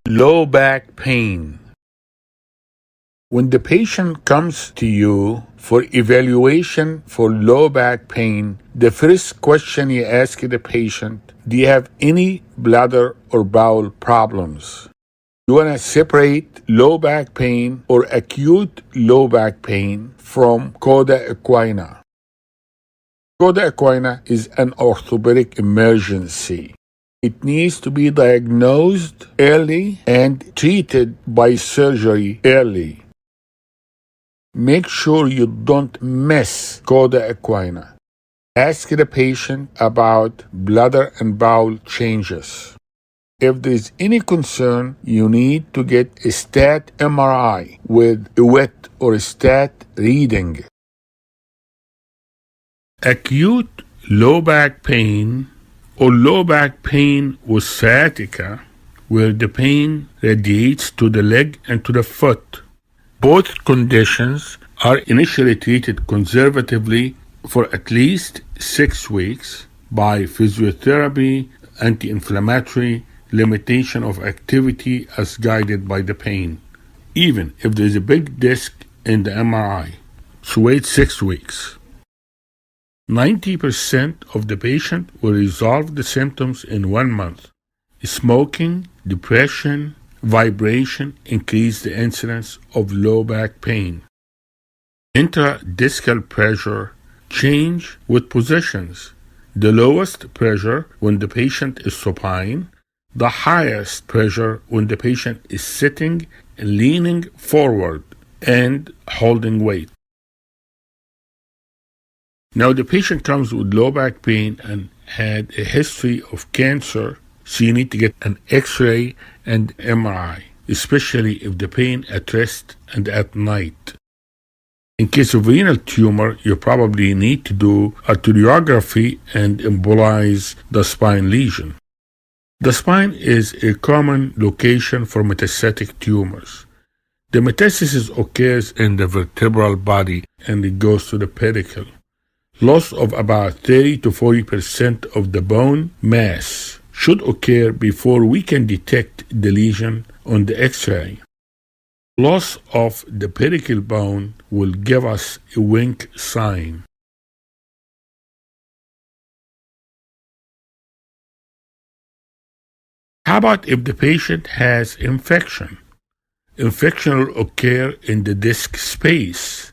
Low back pain. When the patient comes to you for evaluation for low back pain, the first question you ask the patient, do you have any bladder or bowel problems? You want to separate low back pain or acute low back pain from coda equina. Coda equina is an orthopedic emergency. It needs to be diagnosed early and treated by surgery early. Make sure you don't miss coda equina. Ask the patient about bladder and bowel changes. If there's any concern, you need to get a stat MRI with a wet or a stat reading. Acute low back pain or low back pain with sciatica, where the pain radiates to the leg and to the foot. Both conditions are initially treated conservatively for at least 6 weeks by physiotherapy, anti-inflammatory, limitation of activity as guided by the pain, even if there is a big disc in the MRI. So wait 6 weeks. 90% of the patient will resolve the symptoms in 1 month. Smoking, depression, vibration increase the incidence of low back pain. Intradiscal pressure change with positions. The lowest pressure when the patient is supine, the highest pressure when the patient is sitting, leaning forward, and holding weight. Now the patient comes with low back pain and had a history of cancer, so you need to get an X-ray and MRI, especially if the pain at rest and at night. In case of renal tumor, you probably need to do arteriography and embolize the spine lesion. The spine is a common location for metastatic tumors. The metastasis occurs in the vertebral body and it goes to the pedicle. Loss of about 30 to 40% of the bone mass should occur before we can detect the lesion on the X-ray. Loss of the pedicle bone will give us a wink sign. How about if the patient has infection? Infection will occur in the disc space.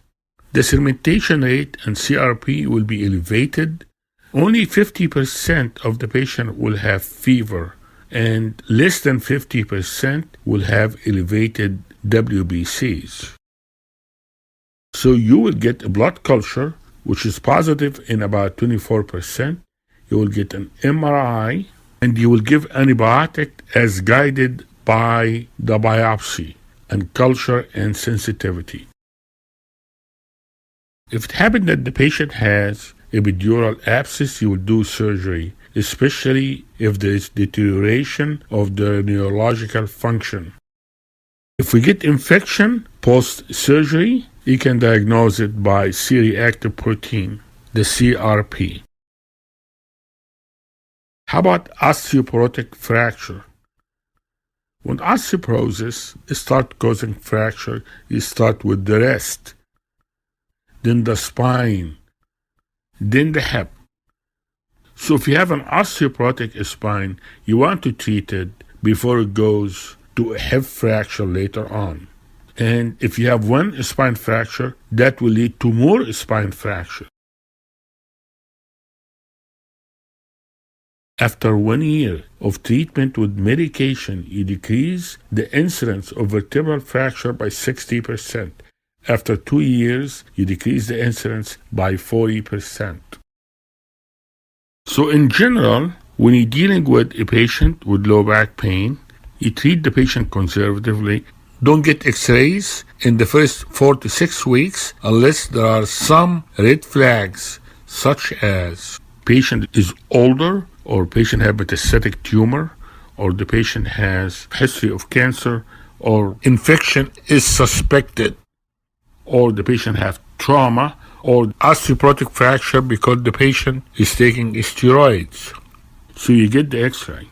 The segmentation rate and CRP will be elevated. Only 50% of the patient will have fever, and less than 50% will have elevated WBCs. So you will get a blood culture, which is positive in about 24%. You will get an MRI, and you will give antibiotic as guided by the biopsy and culture and sensitivity. If it happened that the patient has epidural abscess, you will do surgery, especially if there is deterioration of the neurological function. If we get infection post-surgery, you can diagnose it by C-reactive protein, the CRP. How about osteoporotic fracture? When osteoporosis starts causing fracture, you start with the wrist, then the spine, then the hip. So if you have an osteoporotic spine, you want to treat it before it goes to a hip fracture later on. And if you have one spine fracture, that will lead to more spine fracture. After 1 year of treatment with medication, you decrease the incidence of vertebral fracture by 60%. After 2 years, you decrease the incidence by 40%. So in general, when you're dealing with a patient with low back pain, you treat the patient conservatively. Don't get x-rays in the first 4 to 6 weeks unless there are some red flags, such as patient is older, or patient has metastatic tumor, or the patient has history of cancer, or infection is suspected, or the patient has trauma, or osteoporotic fracture because the patient is taking steroids. So you get the x-ray.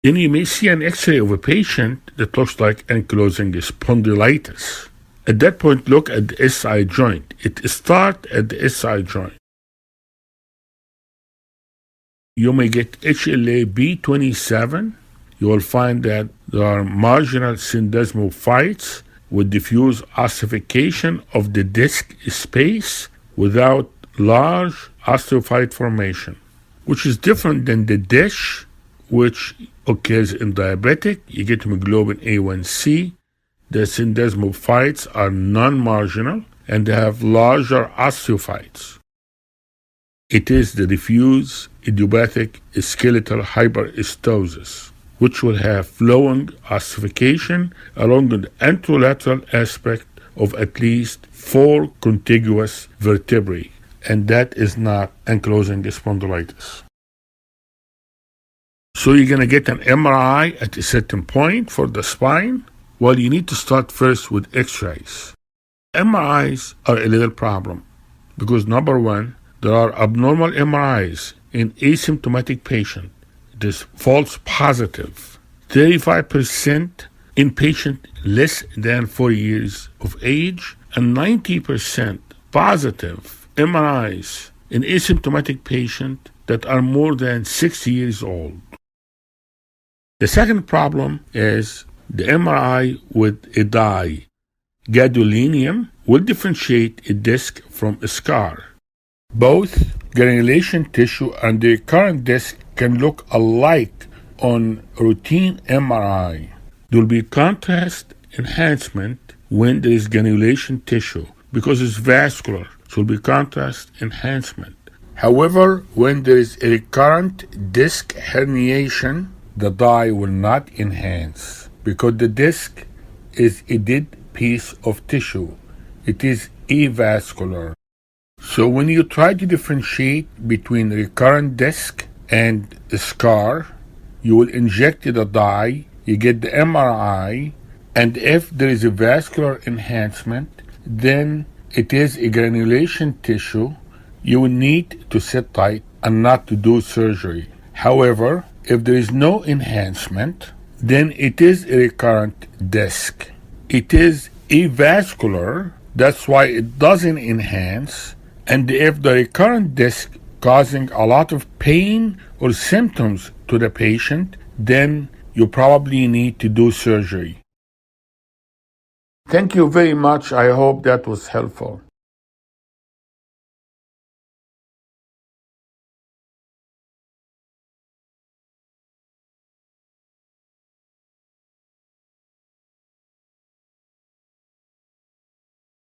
Then you may see an x-ray of a patient that looks like ankylosing spondylitis. At that point, look at the SI joint. It starts at the SI joint. You may get HLA-B27. You will find that there are marginal syndesmophytes with diffuse ossification of the disc space without large osteophyte formation, which is different than the DISH, which occurs in diabetic. You get hemoglobin A1C. The syndesmophytes are non-marginal and they have larger osteophytes. It is the diffuse idiopathic skeletal hyperestosis, which will have flowing ossification along the anterolateral aspect of at least 4 contiguous vertebrae, and that is not ankylosing spondylitis. So you're going to get an MRI at a certain point for the spine. Well, you need to start first with x-rays. MRIs are a little problem because, number one, there are abnormal MRIs in asymptomatic patients. This false positive. 35% in patients less than 4 years of age, and 90% positive MRIs in asymptomatic patients that are more than 6 years old. The second problem is the MRI with a dye. Gadolinium will differentiate a disc from a scar. Both granulation tissue and the recurrent disc can look alike on routine MRI. There will be contrast enhancement when there is granulation tissue because it's vascular, so there will be contrast enhancement. However, when there is a recurrent disc herniation, the dye will not enhance because the disc is a dead piece of tissue. It is avascular. So when you try to differentiate between recurrent disc and a scar, you will inject the dye, you get the MRI, and if there is a vascular enhancement, then it is a granulation tissue. You will need to sit tight and not to do surgery. However, if there is no enhancement, then it is a recurrent disc. It is avascular, that's why it doesn't enhance. And if the recurrent disc causing a lot of pain or symptoms to the patient, then you probably need to do surgery. Thank you very much. I hope that was helpful.